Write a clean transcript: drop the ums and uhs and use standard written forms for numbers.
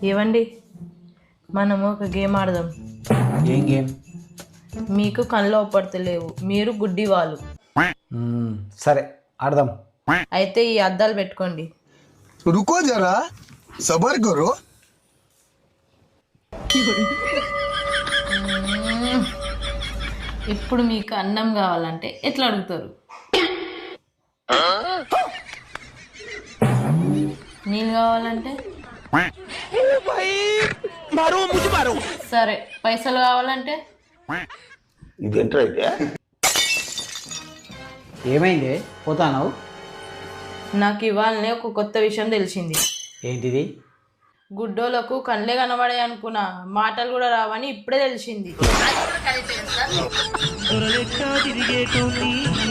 ఏవండి, మనము ఒక గేమ్ ఆడదాం. ఏం గేమ్? మీకు కళ్ళు ఒప్పడతలేవు, మీరు గుడ్డి వాళ్ళు. సరే ఆడదాం. అయితే ఈ అద్దాలు పెట్టుకోండి. रुको जरा सबर करो. ఇప్పుడు మీకు అన్నం కావాలంటే ఎట్లా అడుగుతారు? నీళ్ళు కావాలంటే? సరే, పైసలు కావాలంటే? ఏమైంది పోతాను? నాకు ఇవాళనే ఒక కొత్త విషయం తెలిసింది. ఏంటిది? గుడ్డోలకు కళ్ళే కనబడాయి అనుకున్నా, మాటలు కూడా రావని ఇప్పుడే తెలిసింది.